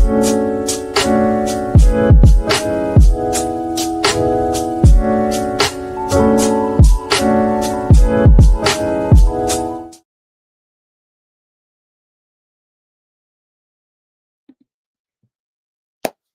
All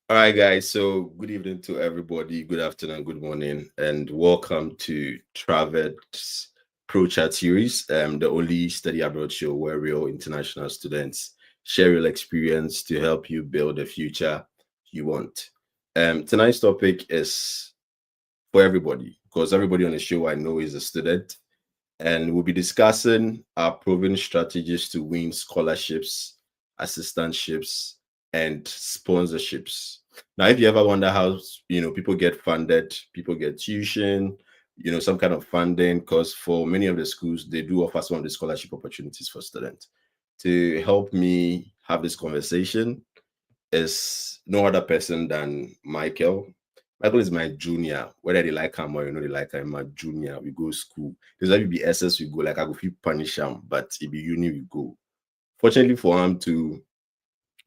right, guys. So good evening to everybody. Good afternoon, good morning, and welcome to Traverse Pro Chat Series, the only study abroad show where real international students share real experience to help you build the future you want. Tonight's topic is for everybody because everybody on the show I know is a student, and we'll be discussing our proven strategies to win scholarships, assistantships, and sponsorships. Now, if you ever wonder how people get funded, people get tuition, some kind of funding, because for many of the schools they do offer some of the scholarship opportunities for students. To help me have this conversation is no other person than Michael. Michael is my junior. Whether they like him or they like him, my junior. We go school. There's like be SS we go, like I go feel punish him, but if be uni we go. Fortunately for him to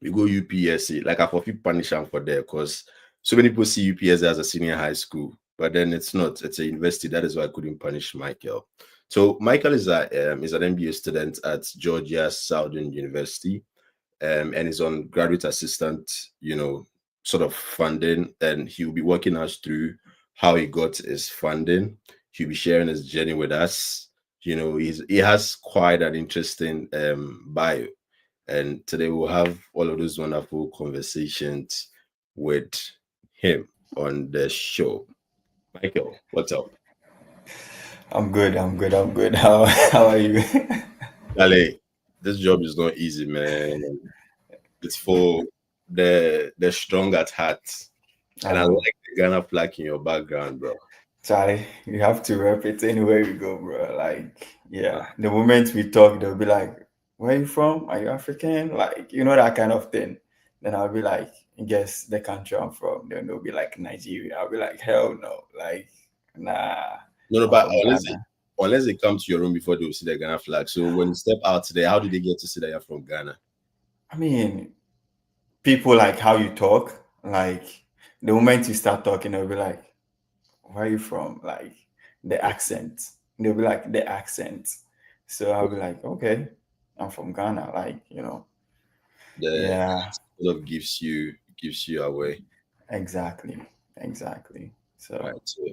we go UPSA, like I for feel punish him for there, because so many people see UPSA as a senior high school, but then it's not, it's a university. That is why I couldn't punish Michael. So Michael is an MBA student at Georgia Southern University. And is on graduate assistant, sort of funding, and he'll be walking us through how he got his funding. He'll be sharing his journey with us. He has quite an interesting bio, and today we'll have all of those wonderful conversations with him on the show. Michael, what's up? I'm good. How are you? Ale, this job is not easy, man. It's for the strong at heart. And I know. like the Ghana flag in your background, bro. Charlie, you have to rep it anywhere you go, bro. Like, yeah, the moment we talk, they'll be like, "Where are you from? Are you African?" Like, that kind of thing. Then I'll be like, "Guess the country I'm from." Then they'll be like, "Nigeria." I'll be like, "Hell no!" Like, nah, No, I'm but from Ghana. unless they come to your room before they will see the Ghana flag. So when you step out today, how did they get to see that you're from Ghana? I mean, people like how you talk. Like, the moment you start talking, they'll be like, "Where are you from?" Like the accent. They'll be like the accent. So I'll be like, okay, I'm from Ghana. Like, The yeah, sort of gives you away. exactly. Exactly. Right. So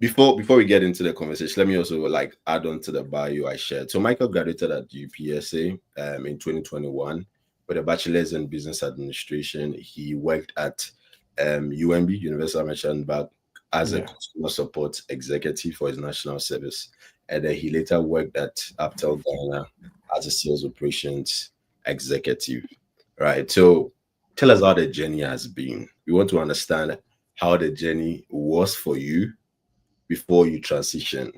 So before we get into the conversation, let me also like add on to the bio I shared. So Michael graduated at UPSA in 2021 with a bachelor's in business administration. He worked at UMB, Universal Merchant Bank, as a yeah. customer support executive for his national service. And then he later worked at Aptel Ghana as a sales operations executive. Right. So tell us how the journey has been. We want to understand how the journey was for you before you transition.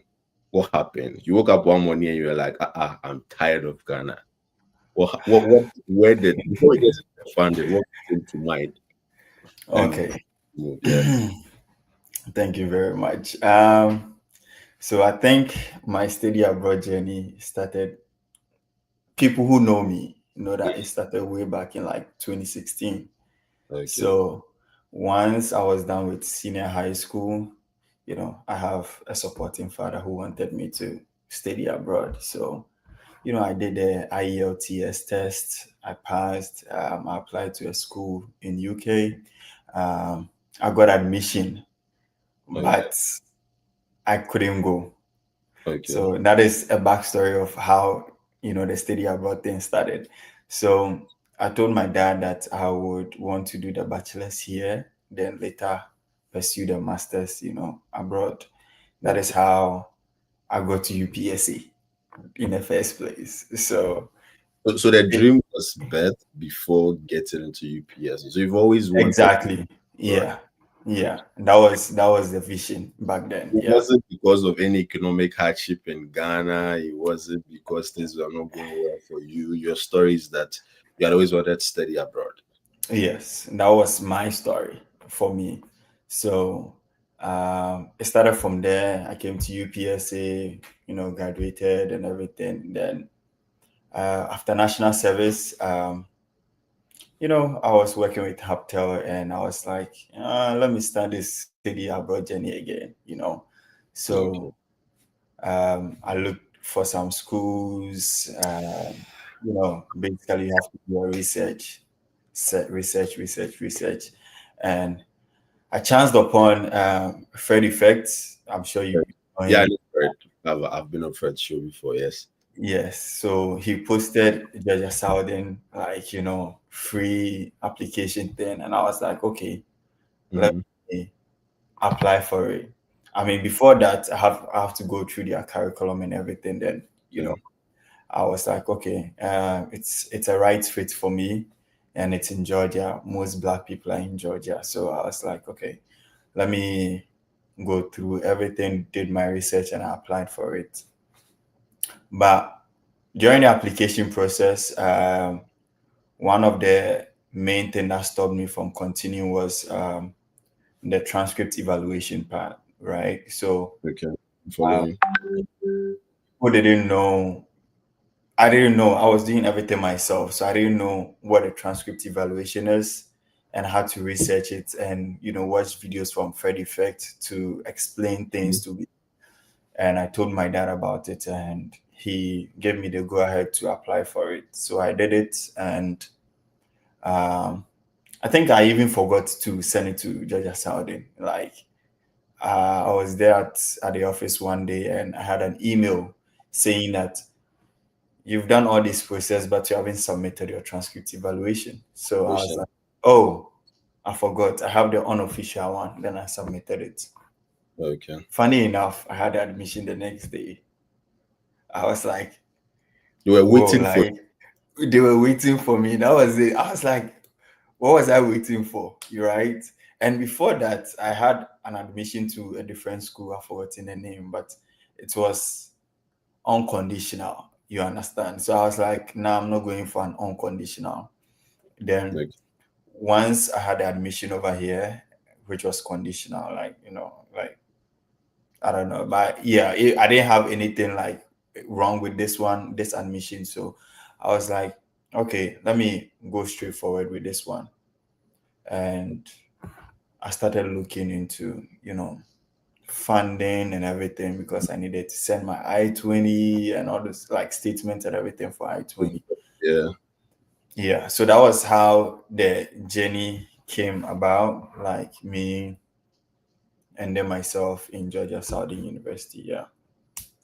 What happened? You woke up one morning and you were like, I'm tired of Ghana. Where did, before we get to the funding, what came to mind? And Okay. yeah. Thank you very much. So I think my study abroad journey started. People who know me know that it started way back in like 2016. Okay. So once I was done with senior high school, I have a supporting father who wanted me to study abroad. So, I did the IELTS test. I passed. I applied to a school in UK. I got admission, Okay. but I couldn't go. Okay. So that is a backstory of how the study abroad thing started. So I told my dad that I would want to do the bachelor's here, then later pursue the master's, abroad. That is Okay. how I got to UPSC in the first place. So So the it, dream was birth before getting into UPS. So you've always wanted, exactly, right? yeah, yeah. That was the vision back then. It Yeah. wasn't because of any economic hardship in Ghana. It wasn't because things were not going well for you. Your story is that you had always wanted to study abroad. Yes, that was my story for me. So it started from there. I came to UPSA, graduated and everything. Then after national service, I was working with Haptel and I was like, let me start this study abroad journey again. So Okay. I looked for some schools. Basically, you have to do a research, and I chanced upon Fred Effects. I'm sure you know Yeah, I him. know Fred. I've been on Fred's show before. Yes. Yes, so he posted Georgia Southern, like, free application thing. And I was like, okay, let Hmm. me apply for it. I mean, before that, I have to go through their curriculum and everything. Then, Yeah. I was like, okay, it's a right fit for me, and it's in Georgia. Most Black people are in Georgia, so I was like, okay, let me go through everything, did my research, and I applied for it. But during the application process, one of the main thing that stopped me from continuing was the transcript evaluation part, right? So Okay. I'm uh, following. who didn't know I didn't know. I was doing everything myself, so I didn't know what a transcript evaluation is, and how to research it, and watch videos from Fred Effect to explain things Mhm. to me. And I told my dad about it, and he gave me the go ahead to apply for it. So I did it, and um, I think I even forgot to send it to Georgia Southern. Like I was there at the office one day, and I had an email saying that you've done all this process, but you haven't submitted your transcript evaluation. So I was Patient. like, oh, I forgot. I have the unofficial one. Then I submitted it. Okay. Funny enough, I had admission the next day. I was like, You were whoa, waiting for. like they were waiting for me. That was it. I was like, what was I waiting for? You right? And before that, I had an admission to a different school. I've forgotten the name, but it was unconditional. You understand? So I was like, no, I'm not going for an unconditional. Then Like, once I had the admission over here, which was conditional, like, like, I don't know, but yeah, I didn't have anything like wrong with this admission. So I was like, okay, let me go straight forward with this one. And I started looking into, funding and everything, because I needed to send my I-20 and all this like statements and everything for I-20. yeah. Yeah, so that was how the journey came about, like me and then myself in Georgia Southern University. Yeah.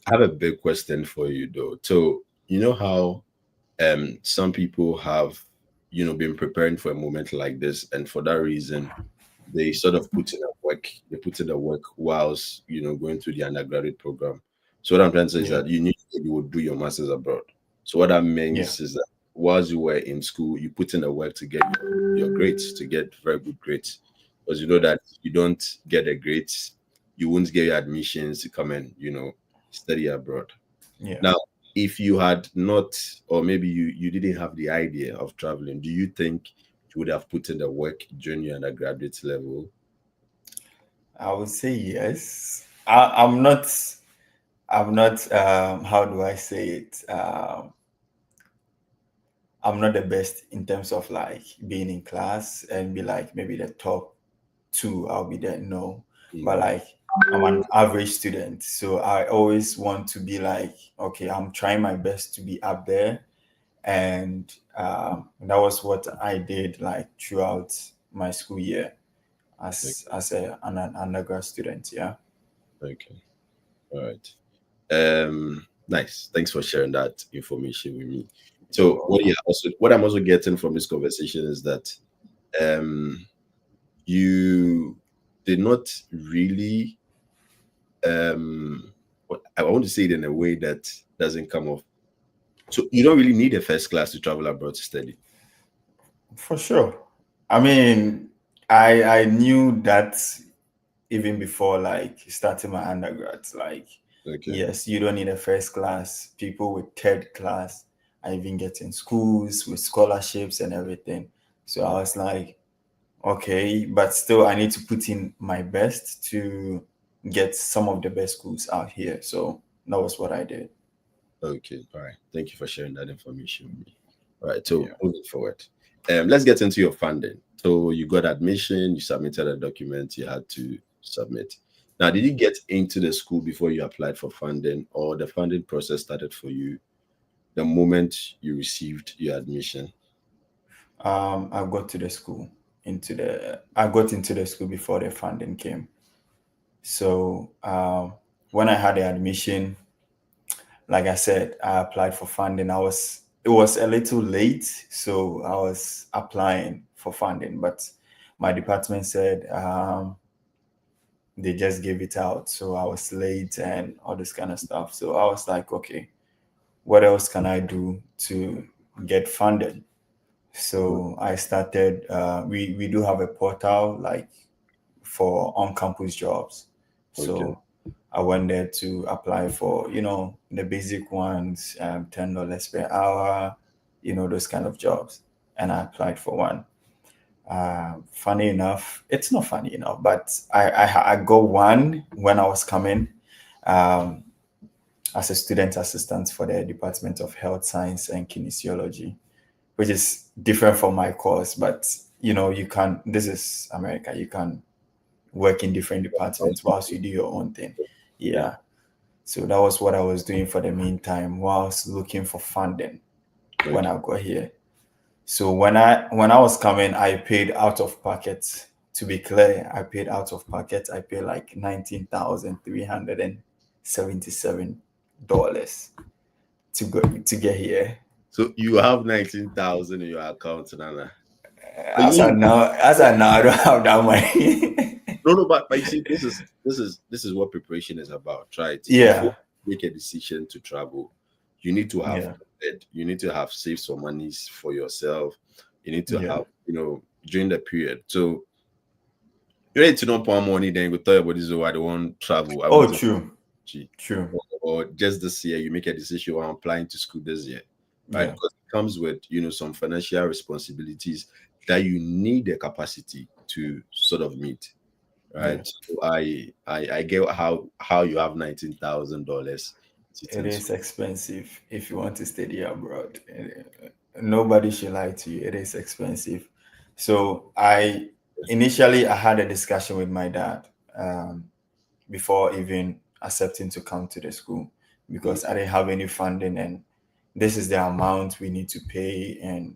I have a big question for you though. So you know how some people have been preparing for a moment like this, and for that reason they sort of put in a work. They put in the work whilst going through the undergraduate program. So what I'm trying to say is Yeah. that you would do your masters abroad. So what that Yeah. means is that whilst you were in school, you put in the work to get your grades, to get very good grades, because you know that if you don't get the grades, you won't get your admissions to come and study abroad. Yeah. Now, if you had not, or maybe you didn't have the idea of traveling, do you think you would have put in the work during your undergraduate level? I would say yes. I'm not how do I say it? I'm not the best in terms of like being in class and be like maybe the top two, I'll be there. No. But Mm, like I'm an average student. So I always want to be like, okay, I'm trying my best to be up there. And that was what I did like throughout my school year as an undergrad student. Yeah. okay, all right. Nice. Thanks for sharing that information with me. You're So welcome. what I'm also getting from this conversation is that um you did not really I want to say it in a way that doesn't come off. So you don't really need a first class to travel abroad to study. For sure. I mean, I knew that even before like starting my undergrads. Like, Okay. yes, you don't need a first class. People with third class are even getting schools with scholarships and everything. So I was like, okay, but still I need to put in my best to get some of the best schools out here. So that was what I did. Okay. All right. Thank you for sharing that information with me. All right. So Yeah. moving forward. Let's get into your funding. So you got admission, you submitted a document you had to submit. Now, did you get into the school before you applied for funding, or the funding process started for you the moment you received your admission? I got to the school I got into the school before the funding came. So when I had the admission, like I said, I applied for funding. It was a little late, so I was applying for funding, but my department said they just gave it out, so I was late and all this kind of stuff. So I was like, okay, what else can I do to get funded? So I started. We do have a portal like for on-campus jobs. Okay. So I went there to apply for, the basic ones, $10 per hour, those kind of jobs. And I applied for one. Funny enough, it's not funny enough, but I got one when I was coming um, as a student assistant for the Department of Health Science and Kinesiology, which is different from my course. But, you can, this is America, you can work in different departments whilst you do your own thing. Yeah. So that was what I was doing for the meantime whilst looking for funding when I got here. So when I was coming, I paid out of pocket. To be clear, I paid out of pocket. I paid like $19,377 to get here. So you have 19,000 in your account, Nana. As I now, I don't have that money. No, but you see, this is what preparation is about, right? Yeah. Before you make a decision to travel, you need to have you need to have saved some monies for yourself. You need to have, during the period. So you need to know more money, then you go tell your body, so I don't want travel. True. True. Or just this year, you make a decision on applying to school this year, right? Because it comes with, some financial responsibilities that you need the capacity to sort of meet. Right. Yeah. So I get how you have $19,000. It is expensive if you want to study abroad. Nobody should lie to you. It is expensive. So initially I had a discussion with my dad before even accepting to come to the school, because I didn't have any funding, and this is the amount we need to pay. And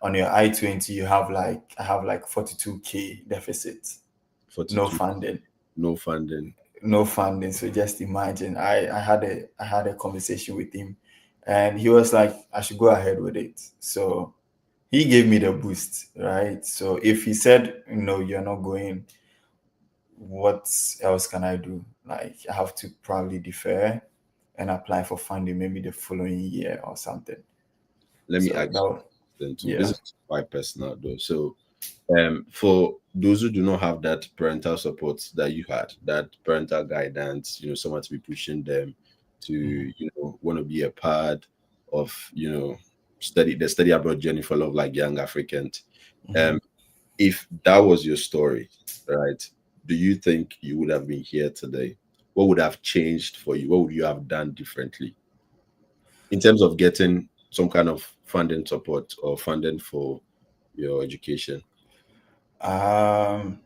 on your I-20 I have like 42K deficit. 42. No funding. No funding. So just imagine. I had a conversation with him, and he was like, I should go ahead with it. So he gave me the boost, right? So if he said, no, you're not going, what else can I do? Like, I have to probably defer and apply for funding maybe the following year or something. Let me ask you, this is quite personal though. So for those who do not have that parental support that you had, that parental guidance, someone to be pushing them to, want to be a part of, the study abroad journey for love like young Africans. If that was your story, right, do you think you would have been here today? What would have changed for you? What would you have done differently in terms of getting some kind of funding support or funding for your education? Let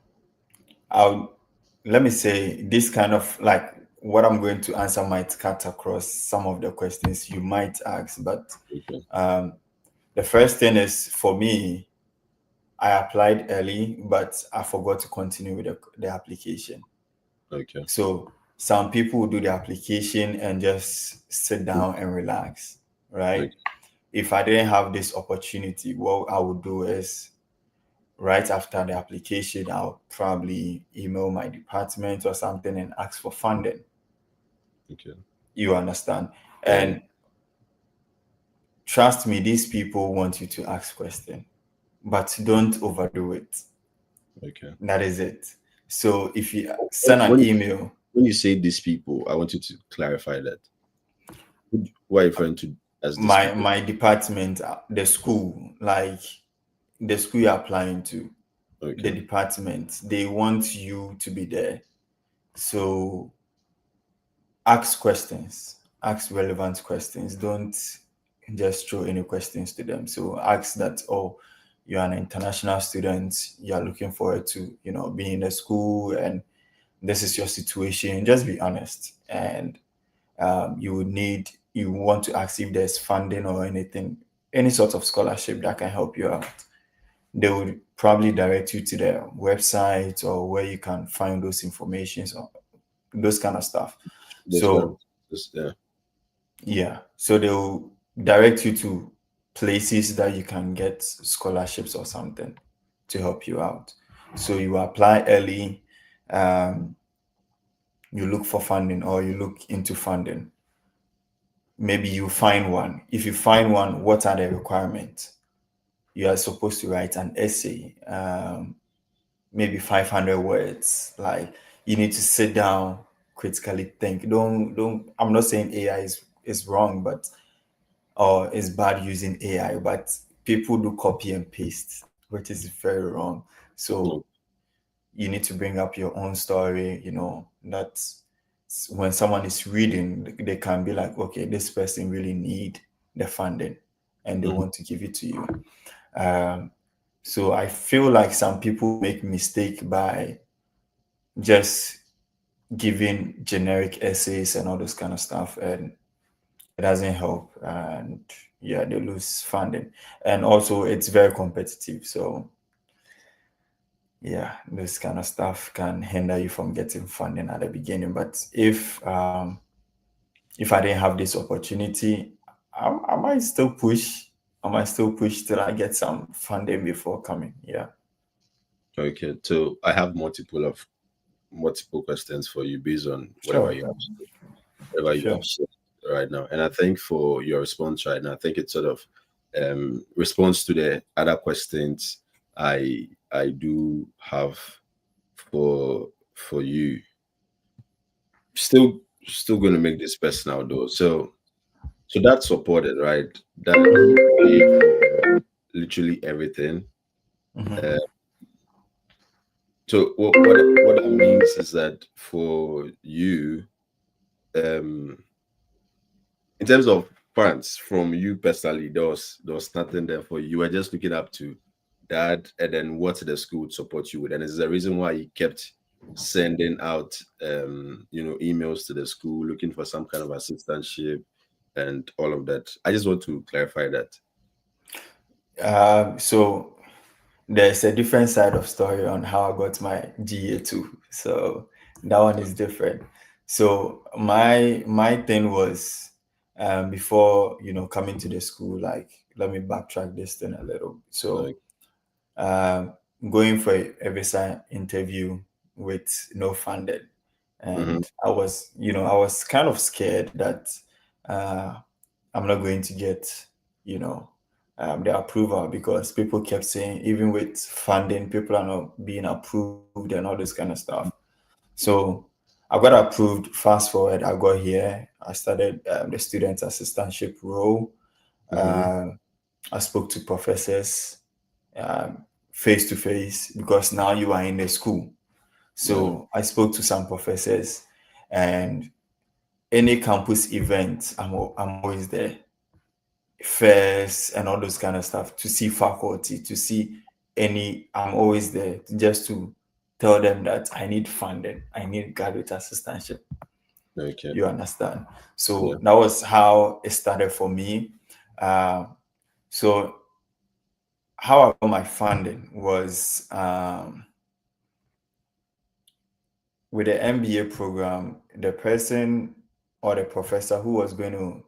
me say, this kind of, like, what I'm going to answer might cut across some of the questions you might ask, but the first thing is, for me, I applied early, but I forgot to continue with the application. Okay. So some people do the application and just sit down and relax, right? Okay. If I didn't have this opportunity, what I would do is, right after the application, I'll probably email my department or something and ask for funding. Okay. You understand? And trust me, these people want you to ask questions, but don't overdo it. Okay. That is it. So if you send an email. When you say these people, I want you to clarify that. Who are you referring to as these people? My department, the school, like the school you're applying to, the department, they want you to be there. So ask questions, ask relevant questions. Don't just throw any questions to them. So ask that, oh, you're an international student, you're looking forward to, being in the school, and this is your situation. Just be honest. And you want to ask if there's funding or anything, any sort of scholarship that can help you out. They would probably direct you to their website or where you can find those informations or those kind of stuff. Those kind of So yeah. yeah, so they'll direct you to places that you can get scholarships or something to help you out. So you apply early, um, you look for funding or you look into funding. Maybe you find one. If you find one, what are the requirements? You are supposed to write an essay, maybe 500 words. Like, you need to sit down, critically think. Don't. I'm not saying AI is wrong, but or it's bad using AI, but people do copy and paste, which is very wrong. So No, you need to bring up your own story. That when someone is reading, they can be like, okay, this person really need the funding, and they mhm. want to give it to you. Um, so I feel like some people make mistake by just giving generic essays and all this kind of stuff, and it doesn't help. And yeah, they lose funding, and also it's very competitive. So yeah, this kind of stuff can hinder you from getting funding at the beginning. But if I didn't have this opportunity, I might still push. I might still push till I get some funding before coming. Yeah. Okay, so I have multiple questions for you based on Sure. whatever you Sure. have said right now. And I think for your response right now, I think it sort of responds to the other questions I do have for you. Still still gonna make this personal though. So that's supported, right? That you pay for literally everything. Uh, Mhm. so what that means is that for you, um, in terms of funds from you personally, there was nothing there for you. You were just looking up to that, and then what the school would support you with, and it's the reason why he kept sending out, emails to the school looking for some kind of assistantship and all of that. I just want to clarify that. So there's a different side of story on how I got my GA2. So that one is different. So my thing was, before coming to the school, like, let me backtrack this thing a little. So Like, um, going for a visa interview with no funding, mm-hmm, and I was kind of scared that uh, I'm not going to get, you know, the approval, because people kept saying even with funding, people are not being approved and all this kind of stuff. So I got approved. Fast forward, I got here. I started the student assistantship role. mm-hmm, Uh, I spoke to professors um, face to face, because now you are in the school. yeah, So I spoke to some professors, and any campus event, I'm always there first, and all those kind of stuff, to see faculty, to see any. I'm always there just to tell them that I need funding, I need graduate assistantship. okay, You understand? yeah, So that was how it started for me. Uh, so how I got my funding was, with the MBA program, the person or the professor who was going to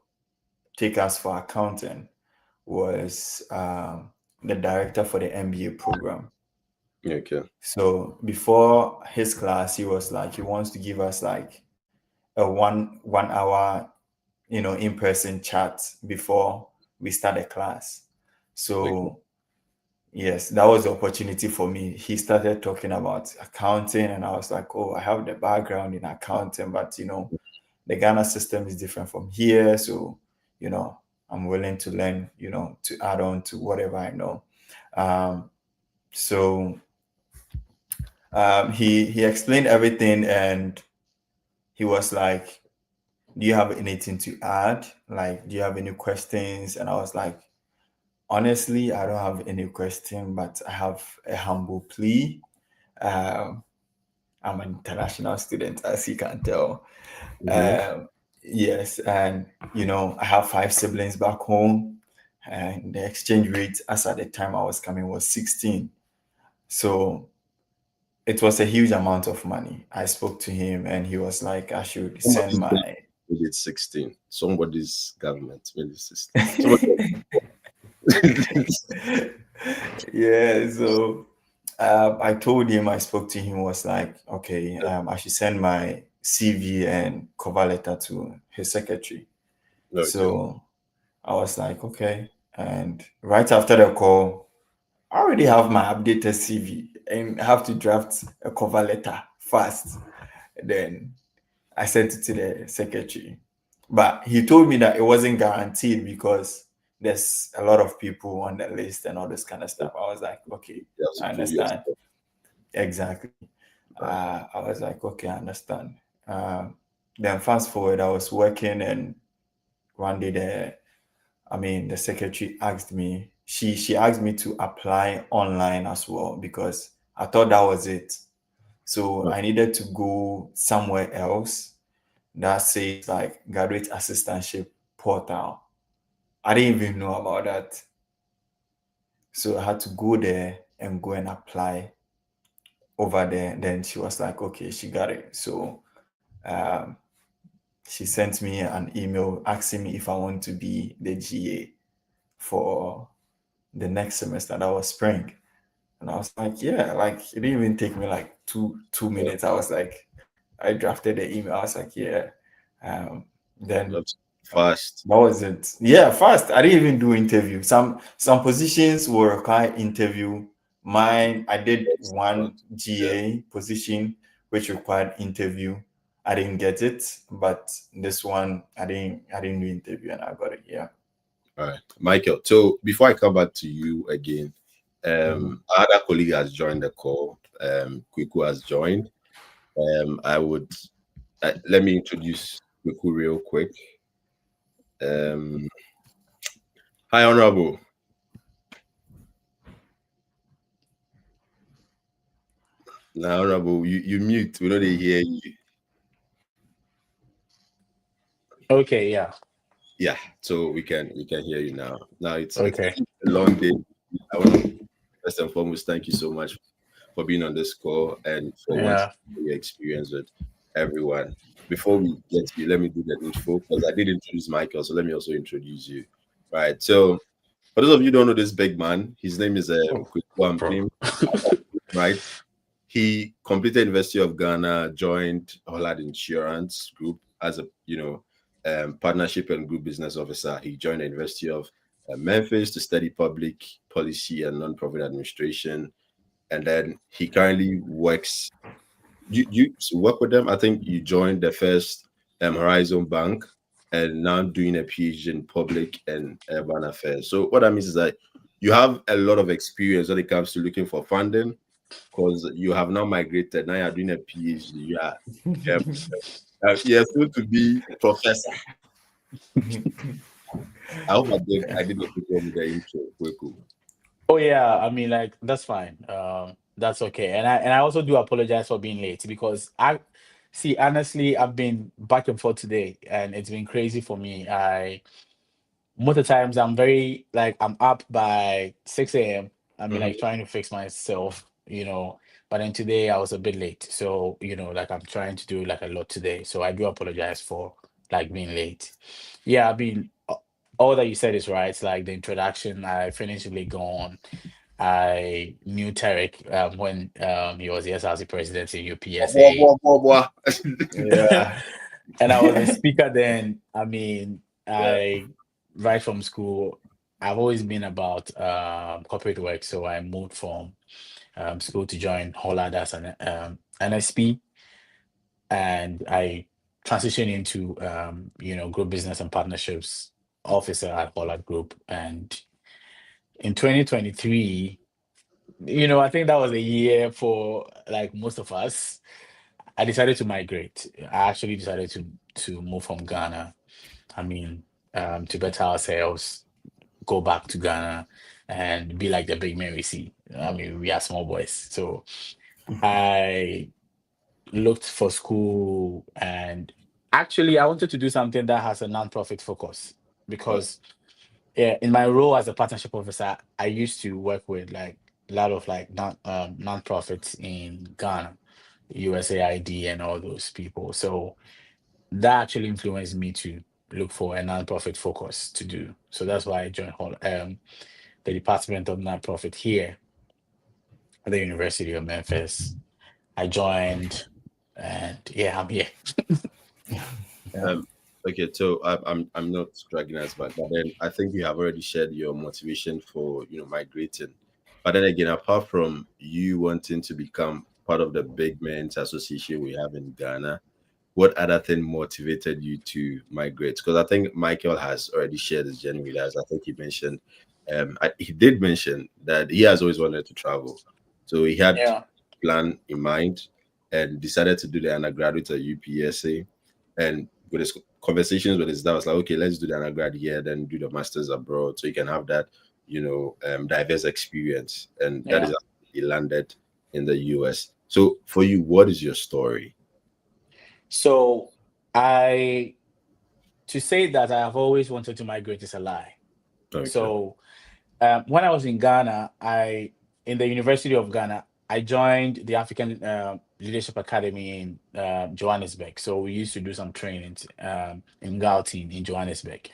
take us for accounting was the director for the MBA program. okay, So before his class, he was like, he wants to give us like a one hour, in-person chat before we start the class. okay, So yes, that was the opportunity for me. He started talking about accounting, and I was like, oh, I have the background in accounting, but the Ghana system is different from here. So, you know, I'm willing to learn, to add on to whatever I know. Um, so he explained everything, and he was like, do you have anything to add? Like, do you have any questions? And I was like, honestly, I don't have any question, but I have a humble plea. Um, I'm an international student, as you can tell. Mhm. Um, yes, and I have 5 siblings back home, and the exchange rate as at the time I was coming was 16. So it was a huge amount of money. I spoke to him, and he was like, I should send Somebody's my. government made it 16. Somebody's government made it 16. Somebody Yeah, so I told him, I spoke to him, was like, okay, I should send my CV and cover letter to his secretary. okay. So I was like, okay. And right after the call, I already have my updated CV and I have to draft a cover letter fast. Then I sent it to the secretary. But he told me that it wasn't guaranteed because there's a lot of people on the list and all this kind of stuff. I was like, okay, You have I to prove your understand. stuff. Exactly. Right. I was like, okay, I understand. Then fast forward, I was working, and one day the secretary asked me, she asked me to apply online as well because I thought that was it. So Right. I needed to go somewhere else that says like graduate assistantship portal. I didn't even know about that. So I had to go there and go and apply over there. Then she was like, okay, she got it. So um, she sent me an email asking me if I want to be the GA for the next semester. That was spring. And I was like, yeah, like it didn't even take me like two Yeah. minutes. I was like, I drafted the email. I was like, yeah. Then That's fast. that was it. Yeah, fast. I didn't even do interview. Some positions will require interview. Mine, I did That's one fast. Yeah. GA position which required interview. I didn't get it, but this one I didn't do interview and I got it. Yeah. All right. Michael. So before I come back to you again, Mhm. our other colleague has joined the call. Kwaku has joined. I would let me introduce Kwaku real quick. Um, hi, Honorable. Now, Honorable, you mute. We know they hear you. Okay, yeah. Yeah, so we can hear you now. Now it's Okay. a long day. I want to first and foremost thank you so much for being on this call and for wanting to Yeah. share your experience with everyone. Before we get to you, let me do the intro because I did introduce Michael, so let me also introduce you. Right. So for those of you who don't know this big man, his name is Oh, Kwaku bro. Ampem, right? He completed University of Ghana, joined Holland Insurance Group as a partnership and group business officer. He joined the University of Memphis to study public policy and nonprofit administration, and then he currently works. You work with them. I think you joined the first Horizon Bank, and now doing a PhD in public and urban affairs. So what that means is that you have a lot of experience when it comes to looking for funding because you have now migrated. Now you're doing a PhD. Yeah, you're soon to be professor. I hope I did a good job with the intro. Very cool. Oh yeah, I mean like that's fine. That's okay. And I also do apologize for being late because I see honestly I've been back and forth today and it's been crazy for me. I most of the times I'm very like I'm up by 6 a.m. I mean like Mhm. trying to fix myself, but then today I was a bit late. So, like I'm trying to do like a lot today. So I do apologize for like being late. Yeah, I mean all that you said is right. Like the introduction, I finished really gone. I knew Tarek when he was the SRC president in Boah, UPSA. boah, boah, boah. Yeah. And I was a speaker then. I mean, Yeah. I right from school, I've always been about corporate work. So I moved from school to join Holland as an NSP, and I transitioned into group business and partnerships officer at Holland Group. And in 2023, I think that was a year for like most of us. I decided to migrate. I actually decided to move from Ghana. I mean, to better ourselves, go back to Ghana and be like the big men we see. I mean, we are small boys. So I looked for school, and actually I wanted to do something that has a non-profit focus because yeah, in my role as a partnership officer, I used to work with like a lot of like non-profits in Ghana, USAID and all those people. So that actually influenced me to look for a non-profit focus to do. So that's why I joined the Department of Nonprofit here at the University of Memphis. I joined, and yeah, I'm here. Yeah. Okay, so I'm not dragging us back, but then I think you have already shared your motivation for migrating. But then again, apart from you wanting to become part of the big men's association we have in Ghana, what other thing motivated you to migrate? Because I think Michael has already shared his journey with us. I think he mentioned, he did mention that he has always wanted to travel, so he had Yeah. plan in mind and decided to do the undergraduate at UPSA. And with his conversations with his dad, was like, okay, let's do the undergrad here, then do the masters abroad, so you can have that, diverse experience. And that is Yeah. how he landed in the US. So for you, what is your story? So I to say that I have always wanted to migrate is a lie. Okay. So when I was in Ghana, in the University of Ghana, I joined the African Leadership Academy in Johannesburg. So we used to do some trainings in Gauteng in Johannesburg.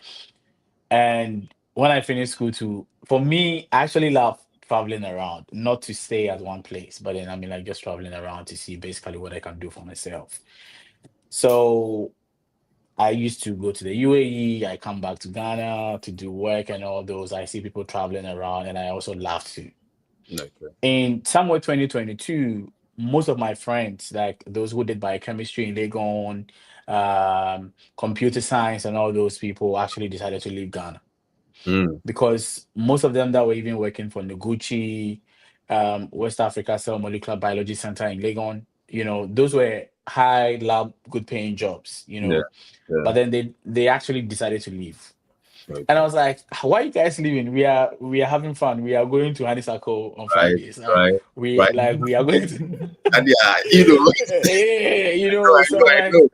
And when I finished school, too, for me, I actually love traveling around, not to stay at one place, but then I mean, like just traveling around to see basically what I can do for myself. So I used to go to the UAE. I come back to Ghana to do work and all those. I see people traveling around, and I also love to. Okay. In somewhere 2022, most of my friends, like those who did biochemistry in Legon, computer science, and all those people, actually decided to leave Ghana Mm, because most of them that were even working for Noguchi, West Africa Cell Molecular Biology Center in Legon, those were high lab, good paying jobs, yeah. but Yeah. then they actually decided to leave. And I Okay. was like, why are you guys leaving? We are having fun. We are going to Honeysuckle on Right. Fridays. Like Right. we Right. like we are going to And yeah, I so know, I'm I like, know.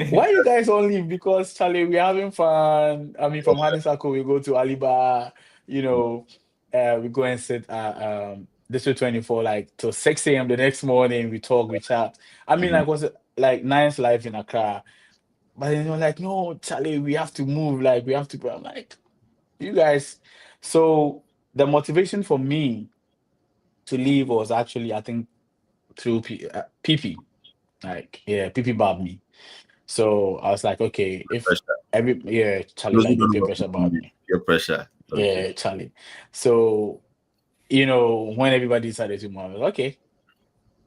why you guys all leave? Because Charlie, we're having fun. I mean, from Honeysuckle, we go to Aliba, we go and sit at District 24 like till 6 a.m. the next morning. We talk, we chat. I mean, Mhm. like was it like nice life in Accra. But then you're like, no, Charlie, we have to move. Like, we have to go. I'm like, you guys. So the motivation for me to leave was actually, I think, through PP. Like, yeah, PP bobbed me. So I was like, okay, if Pressure. Charlie, Those who like the don't peer know pressure about PP, me. peer pressure. Okay. Yeah, Charlie. So, when everybody decided to move, I was like, okay.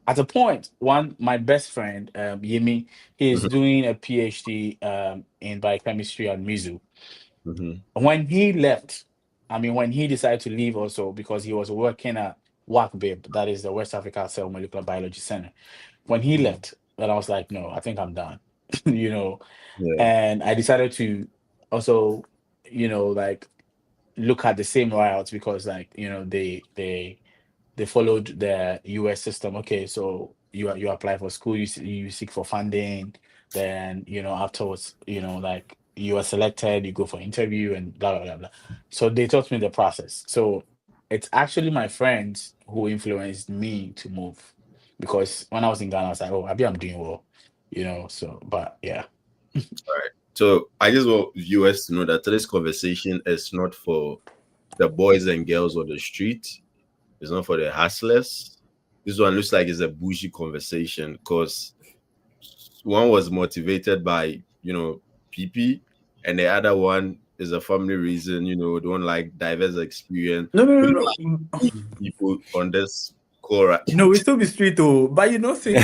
At a point, my best friend, Yemi, he is Mhm. doing a PhD in biochemistry at Mizu. Mhm. When he left, I mean, when he decided to leave also because he was working at WACBIB, that is the West Africa Cell Molecular Biology Center. When he Mhm. left, then I was like, no, I think I'm done, you know. Yeah. And I decided to also, like look at the same routes because, like, they followed the US system. Okay, so you apply for school, you seek for funding, then afterwards, like you are selected, you go for interview and blah blah blah blah. So they taught me the process. So it's actually my friends who influenced me to move because when I was in Ghana, I was like, oh, maybe I'm doing well, So, but yeah, All right. So I just want viewers to know that today's conversation is not for the boys and girls on the street. It's not for the hustlers. This one looks like it's a bougie conversation because one was motivated by PP, and the other one is a family reason. Don't like diverse experience. No, no, We no, don't no. have bougie people on this call, right? no, we still be street oh, but say we are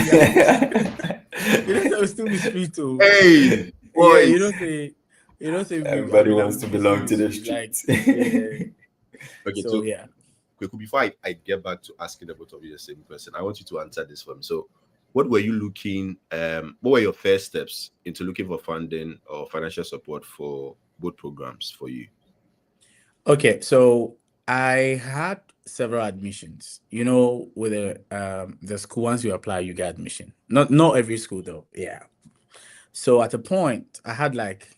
say we still be street oh. Hey, Yeah, boys. say we, Everybody wants to we still belong be to the street, like streets. yeah. Okay, So so yeah. Kwaku, before I get back to asking the both of you the same question, I want you to answer this for me. So, what were you looking? What were your first steps into looking for funding or financial support for both programs for you? Okay, so I had several admissions. You know, with the school, once you apply, you get admission. Not every school though. Yeah. So at a point, I had like,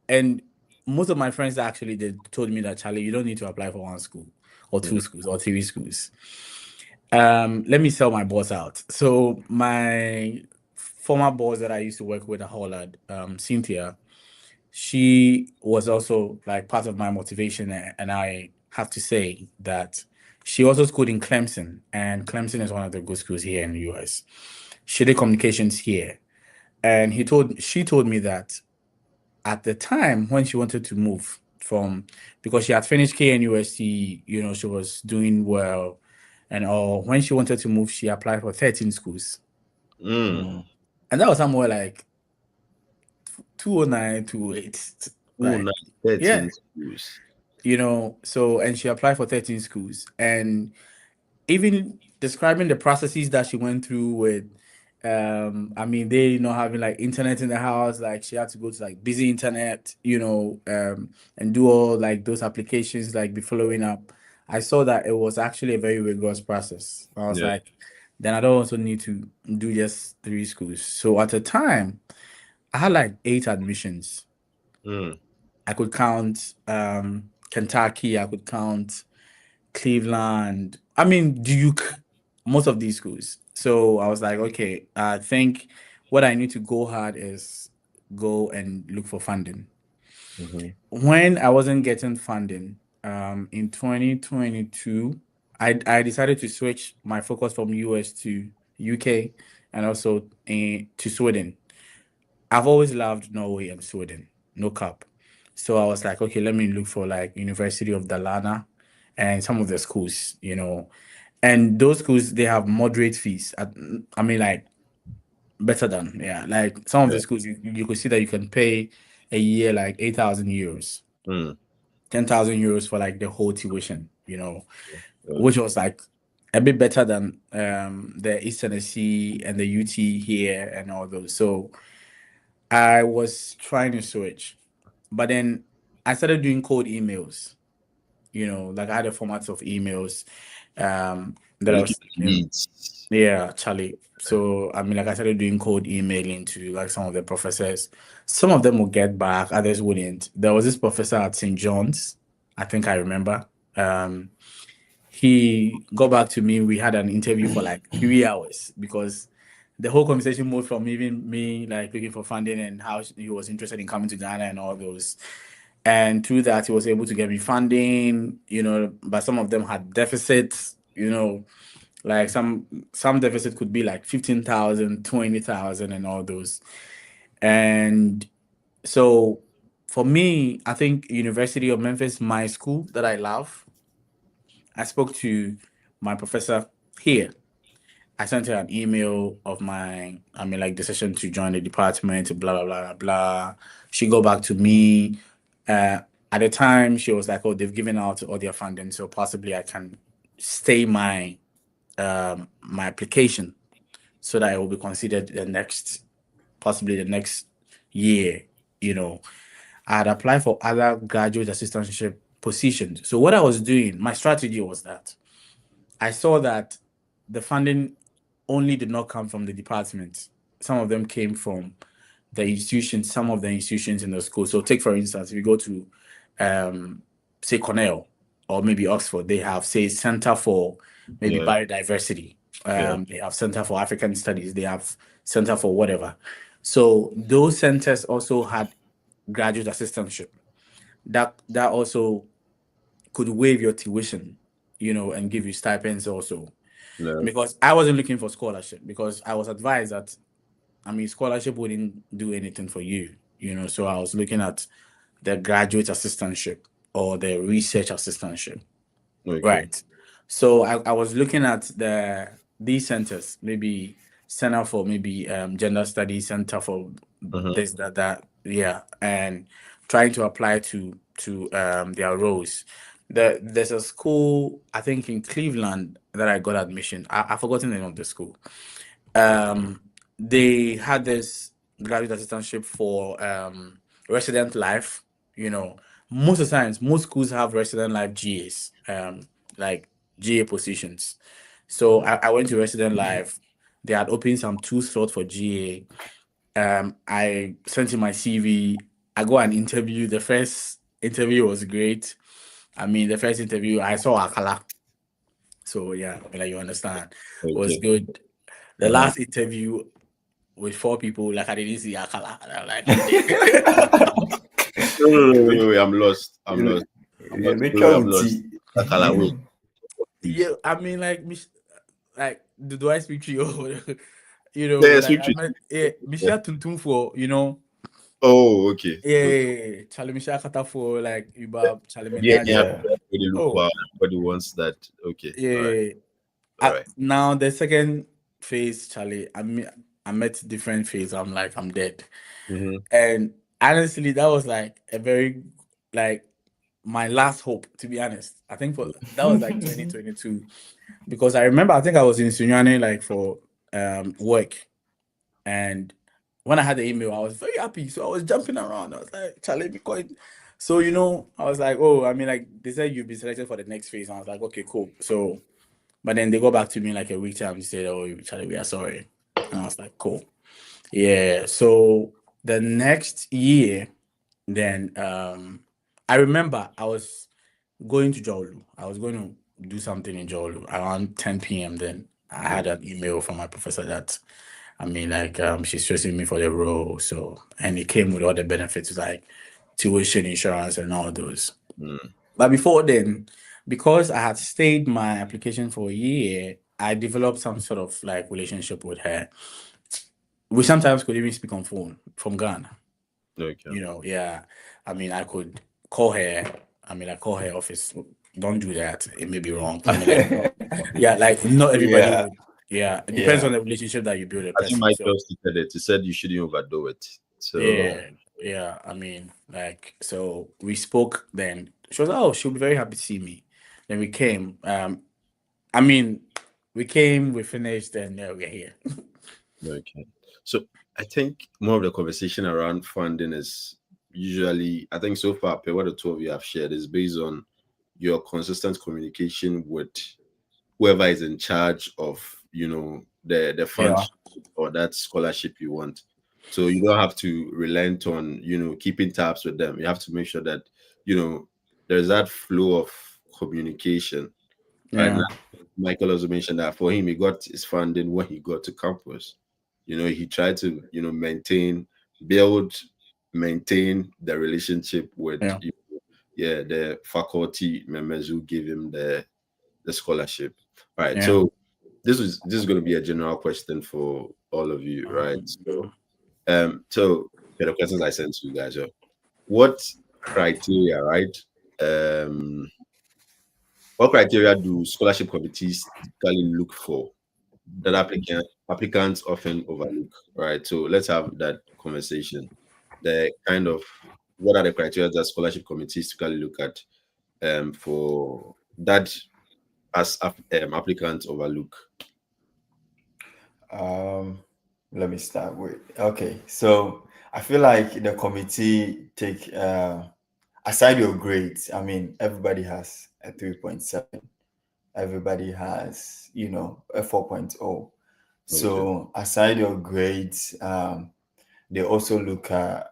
and most of my friends actually they told me that, Charlie, you don't need to apply for one school or two schools or three schools. Let me sell my boss out. So my former boss that I used to work with at Holland, Cynthia, she was also like part of my motivation, and I have to say that she also schooled in Clemson, and Clemson is one of the good schools here in the US. She did communications here, and she told me that at the time when she wanted to move from, because she had finished KNUST, you know, she was doing well and all. When she wanted to move, she applied for 13 schools. Mm. And that was somewhere like 209, 208. Like, 13 yeah, schools. you know, so, and she applied for 13 schools. And even describing the processes that she went through with, I mean, they not having like internet in the house, like she had to go to like busy internet, you know, and do all like those applications, like be following up. I saw that it was actually a very rigorous process. I was Yeah. like, then I don't also need to do just three schools. So at the time, I had like 8 admissions. Mm. I could count Kentucky, I could count Cleveland, I mean Duke, most of these schools. So I was like, okay, I think what I need to go hard is go and look for funding. When I wasn't getting funding, in 2022, I decided to switch my focus from US to UK and also to Sweden. I've always loved Norway and Sweden, no cap. So I was like, okay, let me look for like University of Dalarna and some of the schools, you know. And those schools, they have moderate fees. I mean, like better than, yeah. Like some of the Yeah. schools, you could see that you can pay a year like 8,000 euros, Mm. 10,000 euros for like the whole tuition, you know, Yeah. which was like a bit better than the East Tennessee and the UT here and all those. So I was trying to switch, but then I started doing cold emails. You know, like I had a format of emails that You're I looking was, at leads. yeah, Charlie. So I mean, like I started doing cold emailing to like some of the professors. Some of them would get back, others wouldn't. There was this professor at St. John's, I think I remember. He got back to me. We had an interview for like 3 hours because the whole conversation moved from even me like looking for funding and how he was interested in coming to Ghana and all those. And through that, he was able to get me funding, you know, but some of them had deficits, you know, like some deficit could be like 15,000, 20,000, and all those. And so for me, I think University of Memphis, my school that I love, I spoke to my professor here. I sent her an email of my, I mean, like decision to join the department, blah, blah, blah, blah, blah. She go back to me. At the time, she was like, oh, they've given out all their funding, so possibly I can stay my application so that it will be considered possibly the next year, you know. I had applied for other graduate assistantship positions. So what I was doing, my strategy was that I saw that the funding only did not come from the department. Some of them came from the institutions, some of the institutions in the school. So take, for instance, if you go to, say, Cornell or maybe Oxford, they have, say, Center for maybe Yeah. biodiversity. Yeah. They have Center for African Studies. They have Center for whatever. So those centers also had graduate assistantship. That also could waive your tuition, you know, and give you stipends also. Yeah. Because I wasn't looking for scholarship because I was advised that, I mean, scholarship wouldn't do anything for you, you know. So I was looking at the graduate assistantship or the research assistantship. Okay. Right. So I was looking at these centers, maybe Center for maybe Gender Studies, Center for this, that, yeah, and trying to apply to their roles. There's a school, I think in Cleveland, that I got admission. I've forgotten the name of the school. they had this graduate assistantship for resident life. Most of the times, most schools have resident life GAs, like GA positions. So I went to resident life. They had opened some 2 slots for GA. I sent in my CV. I got an interview. The first interview was great. The first interview I saw Akala. So yeah, you understand, it was good. The last interview with 4 people, like I didn't see Akala. And I'm like, I'm dead. Wait, I'm lost. I'm lost. I'm lost. Akala, wait. Yeah, do I speak to you? Yeah, speak to Michelle Tuntum for, Oh, okay. yeah, Charlie Michelle Kata for like Uba Charlie Yeah, Menage. everybody look wow. Everybody wants that. Okay. Yeah. All right. Now the second phase, Charlie, I met different phase. I'm like, I'm dead. And honestly, that was like a very my last hope, to be honest. I think that was like 2022. Because I remember, I think I was in Sunyani like for work. And when I had the email, I was very happy. So I was jumping around. I was like, Charlie, Bitcoin. So, I was like, oh, they said you'll be selected for the next phase. And I was like, okay, cool. So, but then they go back to me like a week time. They said, oh, Charlie, we are sorry. And I was like, cool. Yeah. So the next year, then I remember I was going to Jolu. I was going to do something in Jolu around 10 p.m. Then I had an email from my professor that she's stressing me for the role. So, and it came with all the benefits like tuition insurance and all those. But before then, because I had stayed my application for a year, I developed some sort of like relationship with her. We sometimes could even speak on phone from Ghana. Okay. Yeah. I could call her. I call her office. Don't do that. It may be wrong. Yeah, like not everybody would. Yeah, it depends on the relationship that you build with a person. Michael stated it. He said you shouldn't overdo it. So yeah. So we spoke then. She was like, oh, she'll be very happy to see me. Then we came. We came, we finished, and we're here. Okay. So I think more of the conversation around funding is usually, I think so far, what the two of you have shared is based on your consistent communication with whoever is in charge of, the fund or that scholarship you want. So you don't have to relent on, keeping tabs with them. You have to make sure that, there's that flow of communication. Right now, Michael also mentioned that for him, he got his funding when he got to campus. He tried to, maintain the relationship with the faculty members who gave him the scholarship. All right. So this is going to be a general question for all of you, right? So the questions I sent to you guys are: what criteria, right? What criteria do scholarship committees typically look for that applicants often overlook? Right. So let's have that conversation. What are the criteria that scholarship committees typically look at for that as applicants overlook? Let me start with so I feel like the committee take aside your grades. Everybody has a 3.7, everybody has a 4.0. So aside your grades, they also look at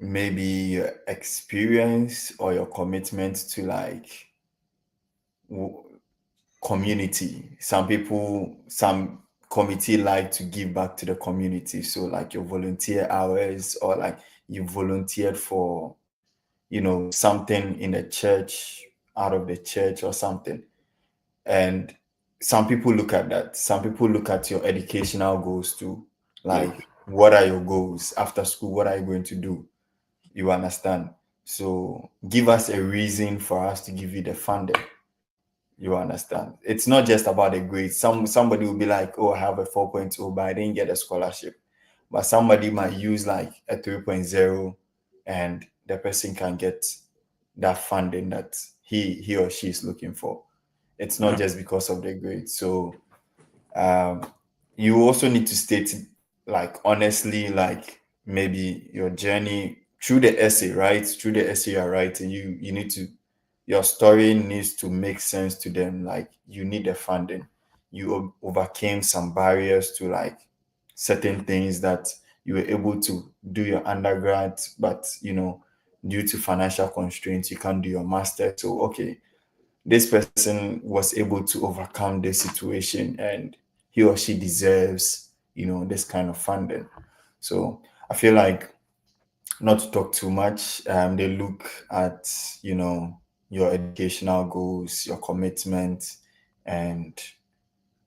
maybe your experience or your commitment to like community. Some committee like to give back to the community. So like your volunteer hours, or like you volunteered for, something in the church, out of the church or something. And some people look at that. Some people look at your educational goals too. Like, what are your goals after school? What are you going to do? You understand? So give us a reason for us to give you the funding. You understand? It's not just about the grades. Somebody will be like, oh, I have a 4.0, but I didn't get a scholarship. But somebody might use like a 3.0, and the person can get that funding that he or she is looking for. It's not just because of the grades. So You also need to state, like, honestly, like maybe your journey through the essay, right? Through the essay you're writing, you need to, your story needs to make sense to them. Like, you need the funding. You overcame some barriers to, like, certain things that you were able to do your undergrad, but due to financial constraints, you can't do your master. So, okay, this person was able to overcome this situation, and he or she deserves, this kind of funding. So I feel like, not to talk too much, they look at, your educational goals, your commitment, and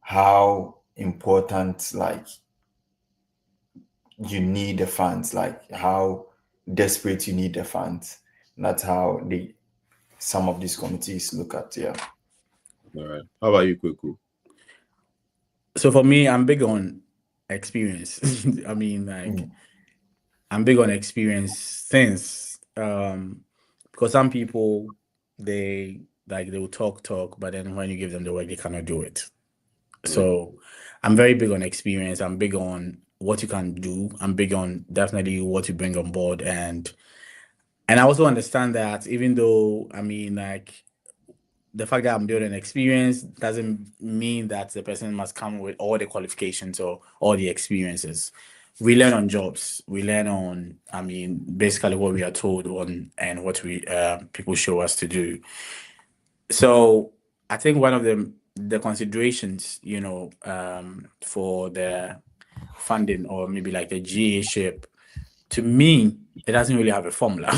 how important, like, you need the funds, like how desperate you need the funds. That's how some of these committees look at. Yeah. All right. How about you, Kwaku? So for me, I'm big on experience. I mean, like, I'm big on experience since because some people, they will talk, but then when you give them the work, they cannot do it. So I'm very big on experience. I'm big on what you can do. I'm big on definitely what you bring on board, and I also understand that even though, I mean, like, the fact that I'm building experience doesn't mean that the person must come with all the qualifications or all the experiences. We learn on jobs. We learn on, I mean, basically what we are told on and what we people show us to do. So I think one of the considerations, for the funding, or maybe like the GA ship, to me, it doesn't really have a formula.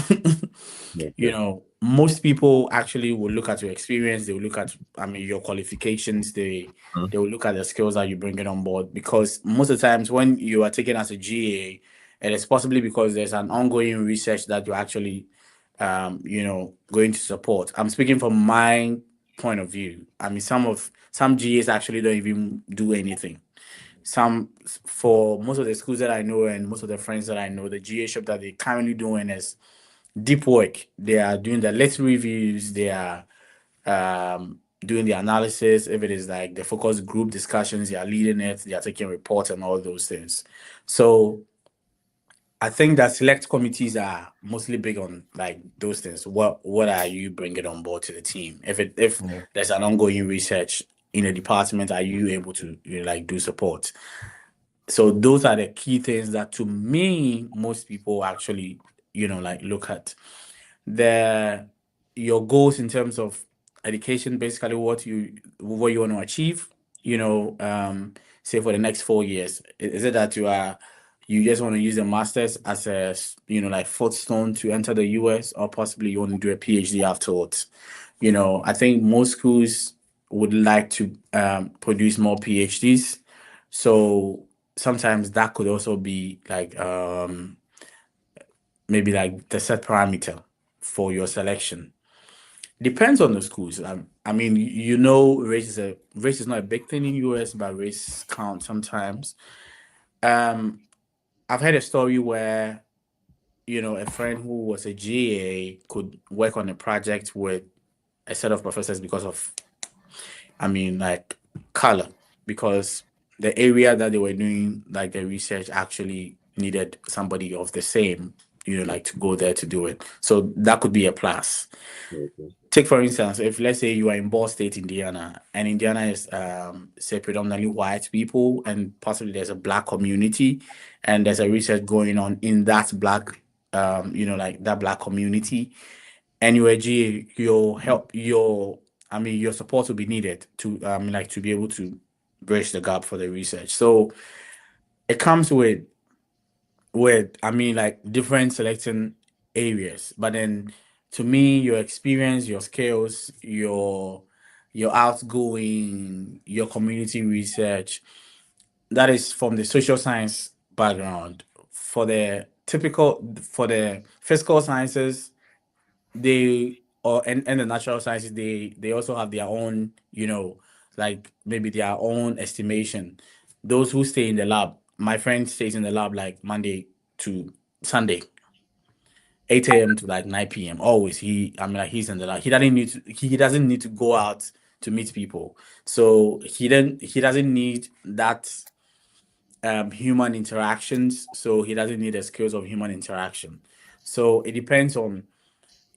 Most people actually will look at your experience. They will look at, I mean, your qualifications. They will look at the skills that you bring it on board, because most of the times when you are taken as a GA, it is possibly because there's an ongoing research that you're actually, going to support. I'm speaking from my point of view. I mean, some GAs actually don't even do anything. For most of the schools that I know and most of the friends that I know, the GA shop that they're currently doing is deep work. They are doing the lecture reviews. They are doing the analysis. If it is like the focus group discussions, they are leading it. They are taking reports and all those things. So I think that select committees are mostly big on, like, those things. What are you bringing on board to the team? If there's an ongoing research in a department, are you able to do support? So those are the key things that, to me, most people actually look at. Your goals in terms of education, basically what you want to achieve, say for the next 4 years. Is it that you just want to use a master's as a like fourth stone to enter the US, or possibly you want to do a PhD afterwards? I think most schools would like to produce more PhDs. So sometimes that could also be like maybe like the set parameter for your selection. Depends on the schools. I mean, race is not a big thing in US, but race counts sometimes. I've heard a story where a friend who was a GA could work on a project with a set of professors because of, I mean, like, color, because the area that they were doing like the research actually needed somebody of the same, like, to go there to do it. So that could be a plus. Take, for instance, if let's say you are in Ball State, Indiana, and Indiana is say predominantly white people, and possibly there's a black community, and there's a research going on in that black, like that black community, and you're a GA, your support will be needed to to be able to bridge the gap for the research. So it comes with like different selecting areas, but then, to me, your experience, your skills, your outgoing, your community research, that is from the social science background. For the physical sciences, and the natural sciences, they also have their own, like maybe their own estimation. Those who stay in the lab, my friend stays in the lab like Monday to Sunday, 8 a.m. to like 9 p.m. Always, he's in the lab. He doesn't need to go out to meet people. So he doesn't need that human interactions. So he doesn't need the skills of human interaction. So it depends on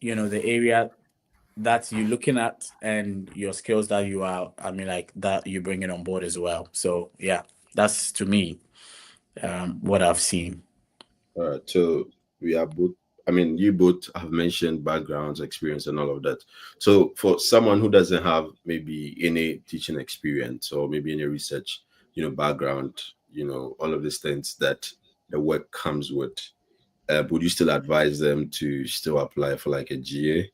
the area that you're looking at and your skills that you are. I mean, like that you bring it on board as well. So yeah, that's to me what I've seen. All right. So we are both. I mean, you both have mentioned backgrounds, experience, and all of that. So for someone who doesn't have maybe any teaching experience or maybe any research, background, all of these things that the work comes with, would you still advise them to still apply for like a GA?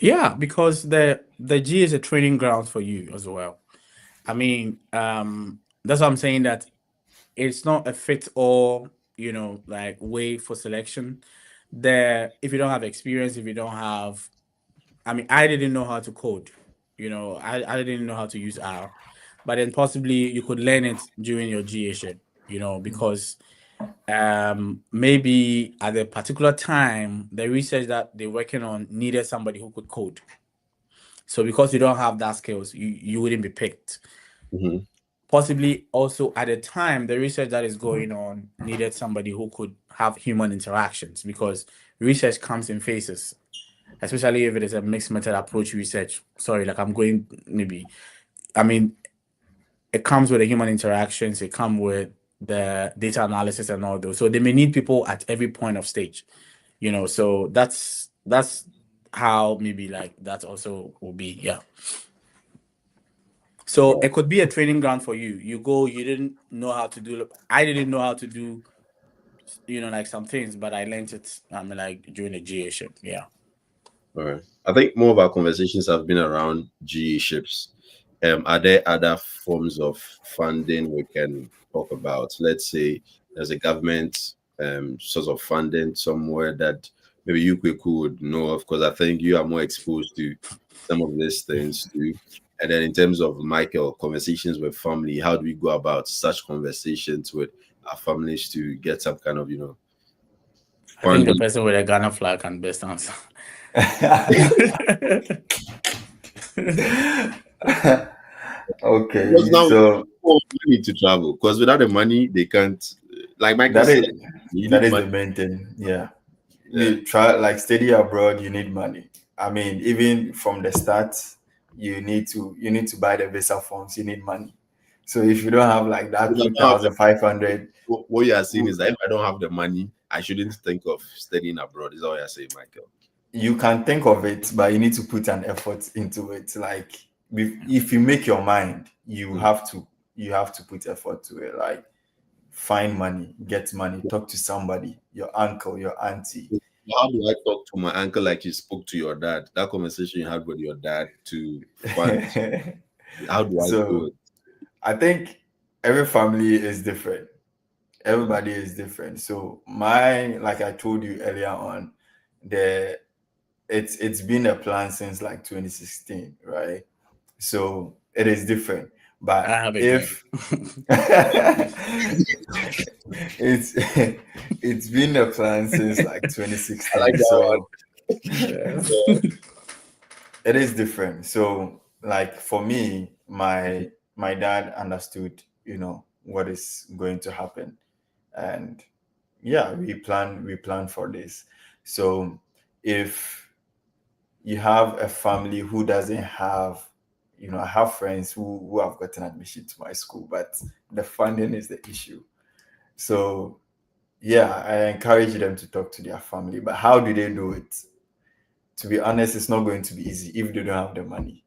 Yeah, because the G is a training ground for you as well. I mean, that's what I'm saying, that it's not a fit all, like way for selection. If you don't have experience, if you don't have, I mean, I didn't know how to code, I didn't know how to use R, but then possibly you could learn it during your GA ship, because maybe at a particular time, the research that they're working on needed somebody who could code. So because you don't have that skills, you wouldn't be picked. Mm-hmm. Possibly also at the time, the research that is going on needed somebody who could have human interactions, because research comes in phases, especially if it is a mixed method approach research. Sorry, like I mean, it comes with the human interactions, it comes with the data analysis and all those. So they may need people at every point of stage, so that's how maybe like that also will be. Yeah. So it could be a training ground for you. You go, you didn't know how to do. I didn't know how to do, like some things, but I learned it. I mean, like during the GA ship. Yeah. All right. I think more of our conversations have been around GE ships. Are there other forms of funding we can talk about? Let's say there's a government source of funding somewhere that maybe you would know of, because I think you are more exposed to some of these things too. And then in terms of Michael, conversations with family, how do we go about such conversations with our families to get some kind of, I think the funding? person with a Ghana flag can best answer. Okay, Because now so people need to travel, because without the money they can't. Like Michael that said, is you that need is the money. main thing. Yeah. Yeah. You try like study abroad, you need money. I mean, even from the start, you need to buy the visa forms, you need money. So if you don't have like that If I don't have 2,500, what you are saying is that if I don't have the money, I shouldn't think of studying abroad. Is that what you're saying, Michael? you can think of it, but you need to put an effort into it. Like if you make your mind, you have to put effort to it. Like find money, get money, talk to somebody, your uncle, your auntie. How do I talk to my uncle like you spoke to your dad? That conversation you had with your dad to fund. How do I do So it? I think every family is different. Everybody is different. So like I told you earlier on, the it's been a plan since like 2016, right? So it is different. I But have a dream. if it's it's been a plan since like I 2016, like that one. so it is different. So like for me, my dad understood, what is going to happen, and yeah, we plan for this. So if you have a family who doesn't have, I have friends who have gotten admission to my school, but the funding is the issue. So yeah, I encourage them to talk to their family. But how do they do it? To be honest, it's not going to be easy if they don't have the money.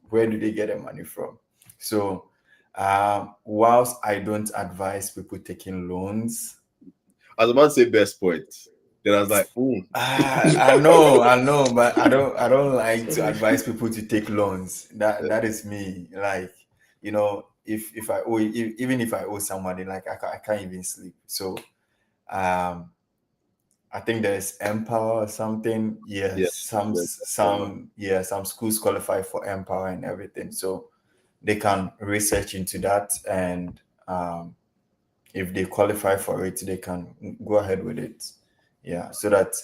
Where do they get the money from? So whilst I don't advise people taking loans, I was about to say best point. Then I was like, I know, but I don't like to advise people to take loans. That is me. Like, if I owe, even if I owe somebody, like I can't even sleep. So, I think there's Empower or something. yeah, Yes, yeah, some schools qualify for Empower and everything. So they can research into that, and if they qualify for it, they can go ahead with it. Yeah, so that,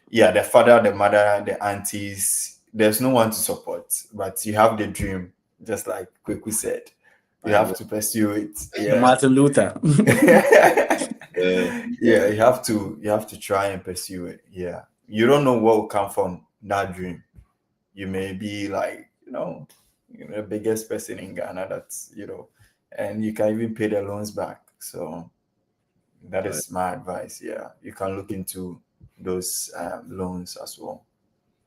yeah, the father, the mother, the aunties, there's no one to support, but you have the dream, just like Kwaku said. You I have know. to pursue it. Yeah. Martin Luther. Yeah, you have to try and pursue it. Yeah. You don't know what will come from that dream. You may be like, the biggest person in Ghana, that's, and you can even pay the loans back. So that Right. is my advice. Yeah. You can look into those loans as well.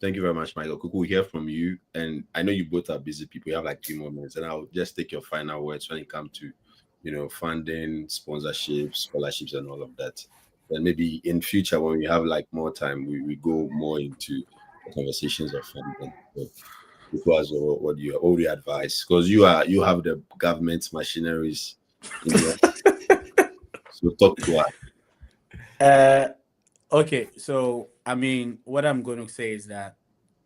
Thank you very much, Michael. Kuku, we hear from you. And I know you both are busy people. You have like 3 more minutes. And I'll just take your final words when it comes to, funding, sponsorships, scholarships, and all of that. Then maybe in future, when we have like more time, we go more into the conversations of funding. So, because what do you advise? Because you have the government machineries in your so talk to us. Okay, so I mean, what I'm going to say is that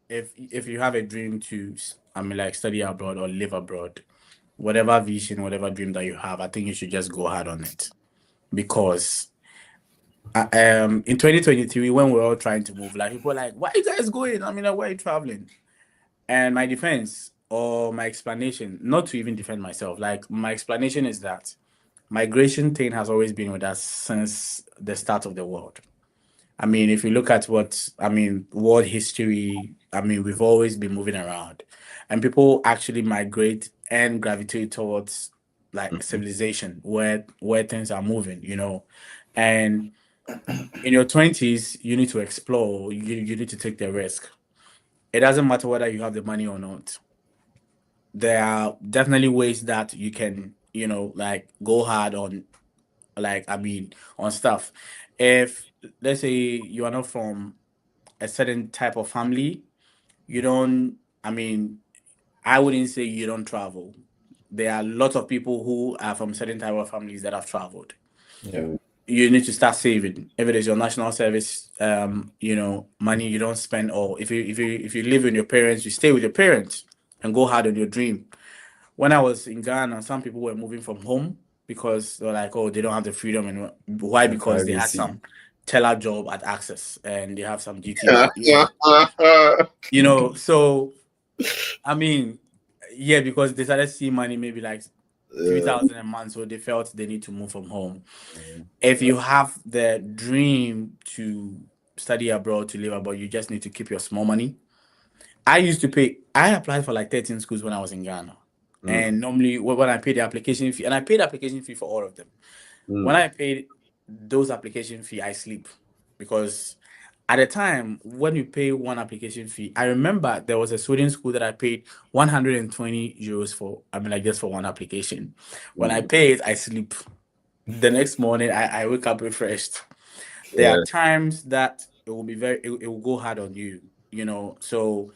if you have a dream to, like study abroad or live abroad, whatever vision, whatever dream that you have, I think you should just go hard on it, because in 2023, when we're all trying to move, like people are like, why are you guys going? I mean, like, why are you traveling? And my defense or my explanation, not to even defend myself, like my explanation is that migration thing has always been with us since the start of the world. I mean, if you look at world history, I mean, we've always been moving around, and people actually migrate and gravitate towards like civilization where things are moving, and in your 20s, you need to explore, you need to take the risk. It doesn't matter whether you have the money or not. There are definitely ways that you can, like go hard on, like, I mean, on stuff. If, let's say, you are not from a certain type of family, you don't, I mean, I wouldn't say you don't travel. There are lots of people who are from certain type of families that have traveled. Yeah. You need to start saving. If it is your national service, money you don't spend, or if you live with your parents, you stay with your parents and go hard on your dream. When I was in Ghana, some people were moving from home because they're like, oh, they don't have the freedom, and why? And Because they had privacy. some teller job at Access and they have some duty. So I mean, yeah, because they started seeing money maybe like 3,000 a month, so they felt they need to move from home. If you have the dream to study abroad, to live abroad, you just need to keep your small money. I applied for like 13 schools when I was in Ghana. And normally when I paid the application fee, and I paid the application fee for all of them. When I paid those application fee, I sleep, because at the time when you pay one application fee, I remember there was a Sweden school that I paid 120 euros for. I mean, like, just for one application. When I pay it, I sleep. The next morning, I wake up refreshed. There are times that it will be it will go hard on you, So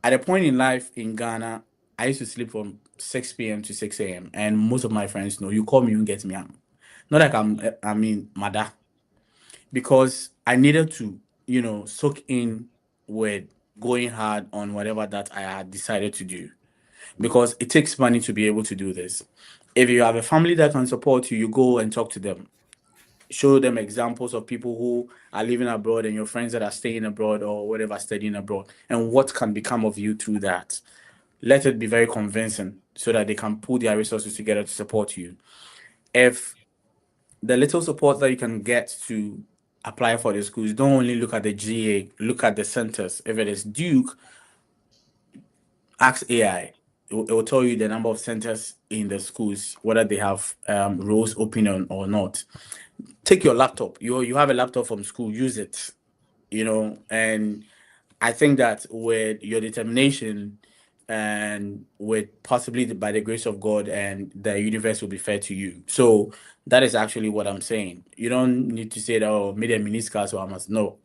at a point in life in Ghana, I used to sleep from 6 p.m. to 6 a.m. And most of my friends know, you call me, you get me. Not like mother, because I needed to, soak in with going hard on whatever that I had decided to do, because it takes money to be able to do this. If you have a family that can support you, you go and talk to them. Show them examples of people who are living abroad and your friends that are staying abroad or whatever, studying abroad, and what can become of you through that. Let it be very convincing so that they can pull their resources together to support you. If the little support that you can get to apply for the schools, don't only look at the GA, look at the centers. If it is Duke, ask AI. It will tell you the number of centers in the schools, whether they have roles open or not. Take your laptop. You have a laptop from school, use it. And I think that with your determination and with possibly by the grace of God, and the universe will be fair to you. So that is actually what I'm saying. You don't need to say that, oh, made a miniscule, so I must. No.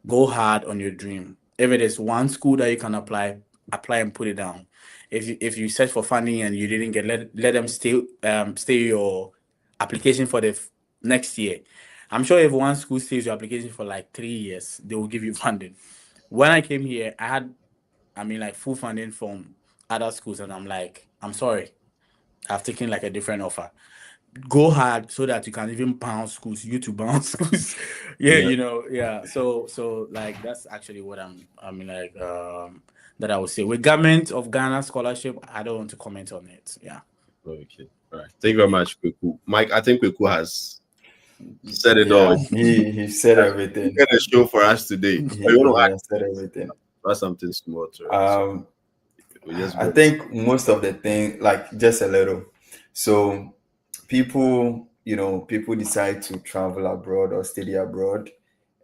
Go hard on your dream. If it is one school that you can apply and put it down. If you search for funding and you didn't get, let them stay your application for the next year. I'm sure if one school stays your application for like 3 years, they will give you funding. When I came here, I had, like, full funding from other schools, and I'm like, I'm sorry, I've taken like a different offer. go hard so that you can even bounce schools, you to bounce schools. Yeah. So like that's actually what that I would say. With Government of Ghana scholarship, I don't want to comment on it. Yeah. Okay. All right. Thank you very much, Kwaku. Mike, I think Kwaku has said it Yeah, all. he said everything. Get a show for us today. He has said everything. That's something small to us. I think most of the thing, like just a little. So people decide to travel abroad or study abroad,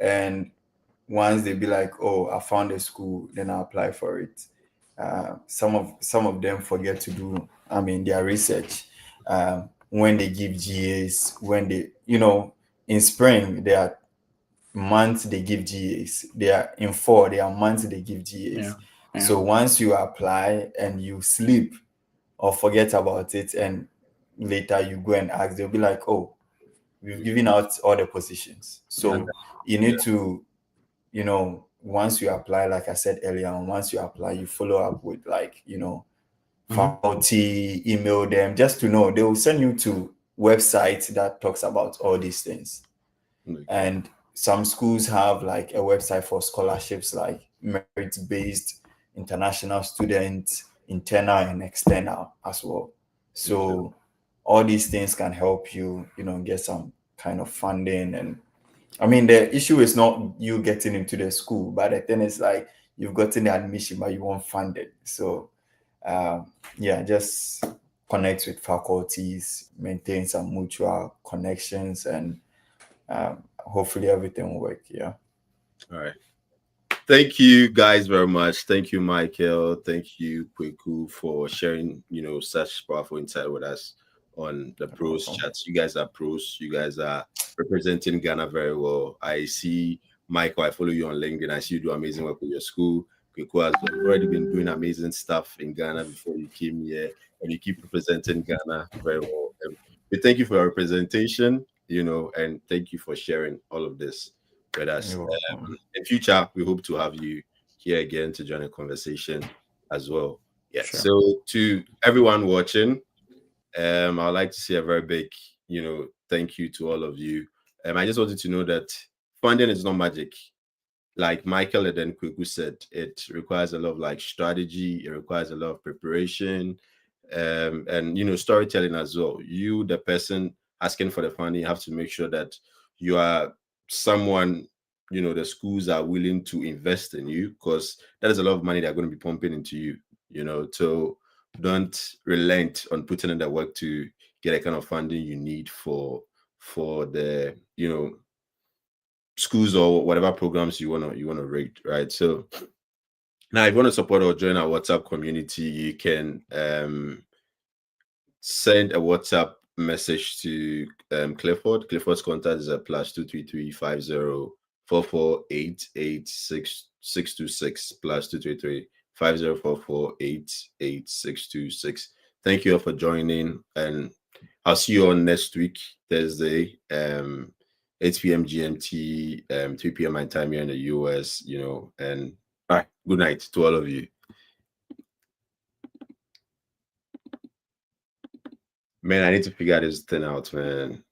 and once they be like, oh, I found a school, then I apply for it. Some of them forget to do, their research. When they give GAs, when they, in spring, there are months they give GAs. They are in fall, there are months they give GAs. Yeah. So once you apply and you sleep or forget about it, and later you go and ask, they'll be like, oh, we've given out all the positions. So you need to, once you apply, like I said earlier on, once you apply, you follow up with faculty, email them just to know. They will send you to websites that talks about all these things. Okay. And some schools have like a website for scholarships, like merit-based, international students, internal and external as well. So all these things can help you, get some kind of funding. And the issue is not you getting into the school, but the thing is like you've gotten the admission, but you won't fund it. So just connect with faculties, maintain some mutual connections, and hopefully everything will work. Yeah. All right. Thank you guys very much. Thank you, Michael. Thank you, Kwaku, for sharing, such powerful insight with us on the pros chats. You guys are pros. You guys are representing Ghana very well. I see, Michael, I follow you on LinkedIn. I see you do amazing work with your school. Kwaku has already been doing amazing stuff in Ghana before you came here, and you keep representing Ghana very well. We thank you for your representation, and thank you for sharing all of this with us. In future, we hope to have you here again to join a conversation as well. Yeah. Sure. So to everyone watching, I'd like to say a very big, thank you to all of you. I just wanted to know that funding is not magic. Like Michael and then Kwaku said, it requires a lot of like strategy. It requires a lot of preparation, and storytelling as well. You, the person asking for the funding, you have to make sure that you are someone, the schools are willing to invest in you, because that is a lot of money they're going to be pumping into you, so don't relent on putting in the work to get a kind of funding you need for the, schools or whatever programs you want to rate, right? So now if you want to support or join our WhatsApp community, you can send a WhatsApp message to Clifford. Clifford's contact is a +233 5044888626 +233 5044888626. Thank you all for joining, and I'll see you on next week, Thursday, 8 p.m. GMT, 3 p.m. my time here in the US, and all right, good night to all of you. Man, I need to figure this thing out, man.